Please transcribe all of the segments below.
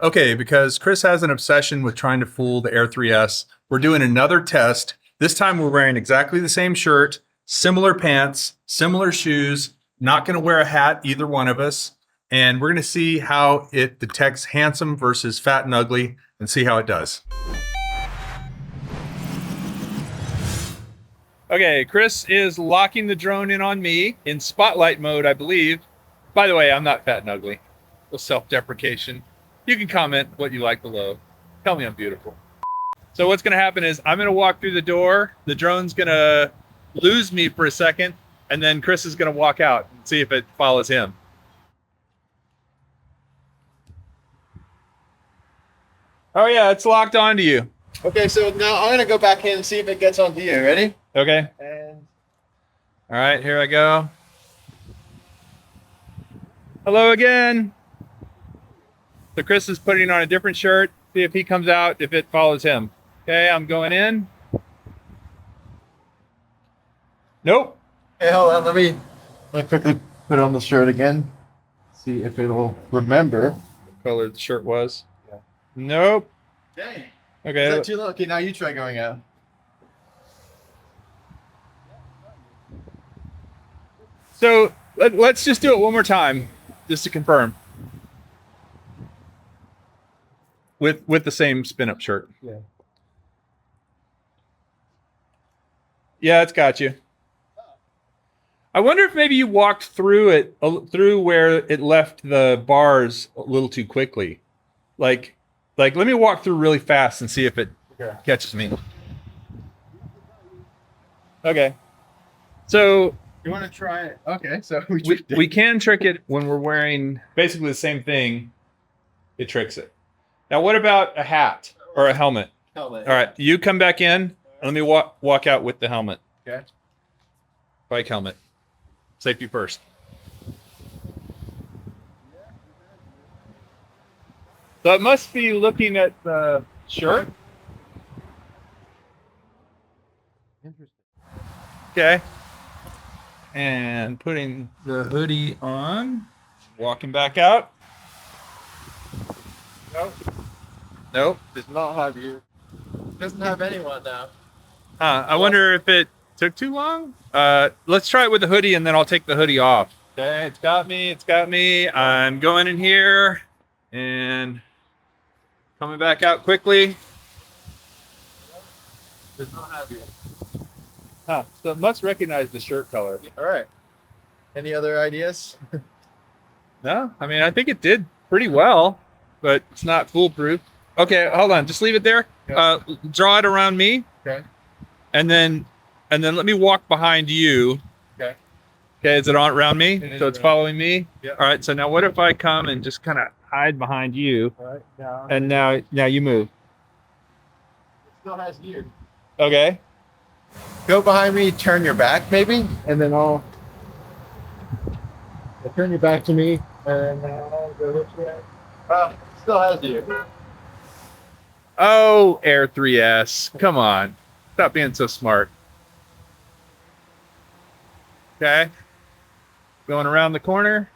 Okay, because Chris has an obsession with trying to fool the Air 3S, we're doing another test. This time we're wearing exactly the same shirt, similar pants, similar shoes, not going to wear a hat, either one of us. And we're going to see how it detects handsome versus fat and ugly and see how it does. Okay, Chris is locking the drone in on me in spotlight mode, I believe. By the way, I'm not fat and ugly. A self-deprecation. You can comment what you like below. Tell me I'm beautiful. So what's going to happen is I'm going to walk through the door. The drone's going to lose me for a second, and then Chris is going to walk out and see if it follows him. Oh yeah, it's locked onto you. Okay, so now I'm gonna go back in and see if it gets onto you. Ready? Okay. And All right, here I go. Hello again. So Chris is putting on a different shirt. See if he comes out, if it follows him. Okay, I'm going in. Nope. hey, hold on. Let me quickly put on the shirt again. See if it'll remember. What color the shirt was. Yeah. Nope. Dang. Okay. Is that too low? Okay, now you try going out. So let's just do it one more time, just to confirm. With the same spin-up shirt. Yeah. Yeah, it's got you. I wonder if maybe you walked through it, through where it left the bars a little too quickly. Like let me walk through really fast and see if it catches me. Okay. So You want to try it? Okay, so we can trick it when we're wearing basically the same thing. It tricks it. Now, what about a hat or a helmet? helmet. All right, you come back in. And let me walk out with the helmet. Okay. Bike helmet. Safety first. So it must be looking at the shirt. Interesting. Okay. And putting the hoodie on. Walking back out. Nope. Nope. Does not have you. Doesn't have anyone now. I wonder if it took too long. Let's try it with the hoodie and then I'll take the hoodie off. Okay, it's got me. It's got me. I'm going in here and coming back out quickly. Does not have you. Huh. So it must recognize the shirt color. All right. Any other ideas? No, I mean, I think it did pretty well, but it's not foolproof. Okay, hold on. Just leave it there. Yeah. Draw it around me. Okay. And then let me walk behind you. Okay. Okay, is it on around me? It is So it's around. following me? Yeah. All right, so now what if I come and just kind of hide behind you? All right. Now. And now you move. It still has you. Okay. Go behind me, turn your back maybe, and then I'll turn your back to me, and then I'll go this way. Still has you. Oh, Air 3S. Come on. Stop being so smart. Okay. Going around the corner.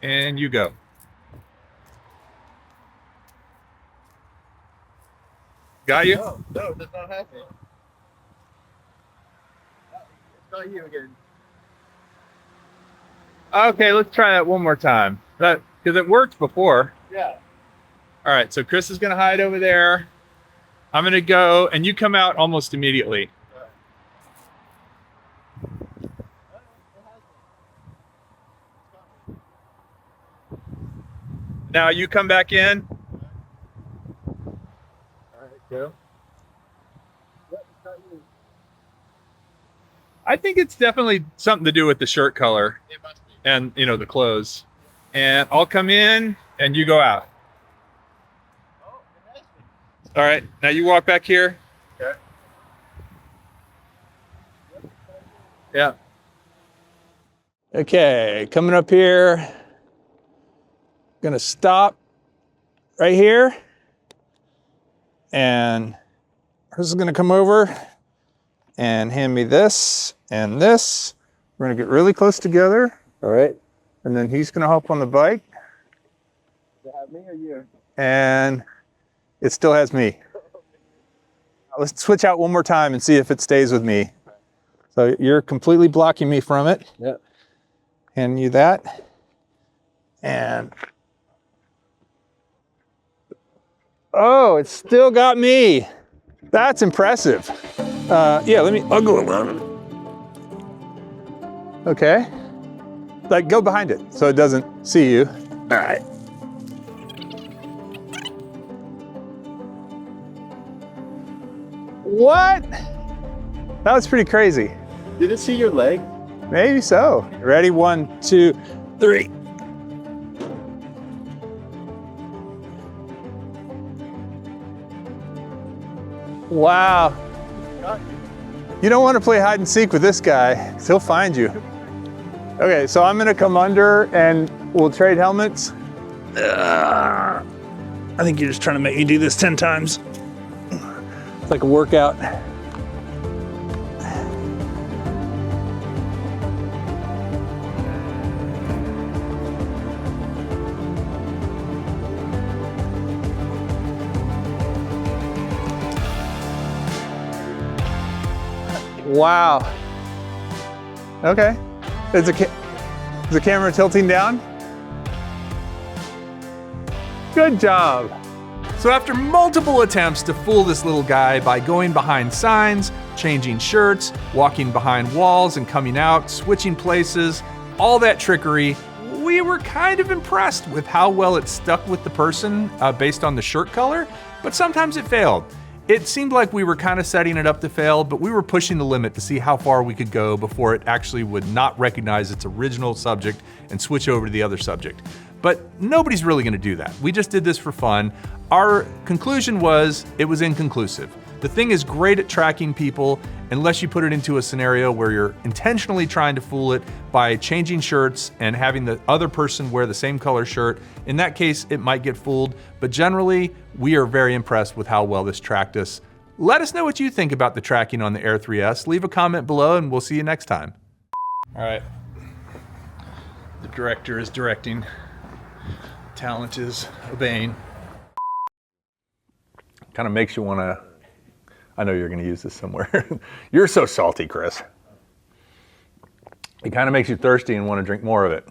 And you go. Got you? No, it does not have me. It's not you again. Okay, let's try that one more time. Because it worked before. Yeah. All right, so Chris is going to hide over there. I'm going to go, and you come out almost immediately. Now you come back in. All right, go. I think it's definitely something to do with the shirt color It must be. and, the clothes. And I'll come in, and you go out. Oh, it has me. All right, now you walk back here. Okay. Yeah. Okay, coming up here. Gonna stop right here. And Chris is gonna come over and hand me this and this. We're gonna get really close together. All right. And then he's gonna hop on the bike. Does it have me or you? and it still has me. Let's switch out one more time and see if it stays with me. So you're completely blocking me from it. Yep. Hand you that. And oh, it's still got me. That's impressive. Yeah, I'll go around. Okay. Like, go behind it so it doesn't see you. All right. What? That was pretty crazy. Did it see your leg? Maybe so. Ready? 1, 2, 3. Wow. You don't want to play hide and seek with this guy, 'cause he'll find you. Okay, so I'm gonna come under and we'll trade helmets. I think you're just trying to make me do this 10 times. It's like a workout. Wow. Okay. Is the camera tilting down? Good job. So after multiple attempts to fool this little guy by going behind signs, changing shirts, walking behind walls and coming out, switching places, all that trickery, we were kind of impressed with how well it stuck with the person based on the shirt color, but sometimes it failed. It seemed like we were kind of setting it up to fail, but we were pushing the limit to see how far we could go before it actually would not recognize its original subject and switch over to the other subject. But nobody's really gonna do that. We just did this for fun. Our conclusion was it was inconclusive. The thing is great at tracking people unless you put it into a scenario where you're intentionally trying to fool it by changing shirts and having the other person wear the same color shirt. In that case, it might get fooled, but generally, we are very impressed with how well this tracked us. Let us know what you think about the tracking on the Air 3S. Leave a comment below and we'll see you next time. All right, the director is directing. Talent is obeying. Kind of makes you want to, I know you're going to use this somewhere. You're so salty, Chris. It kind of makes you thirsty and want to drink more of it.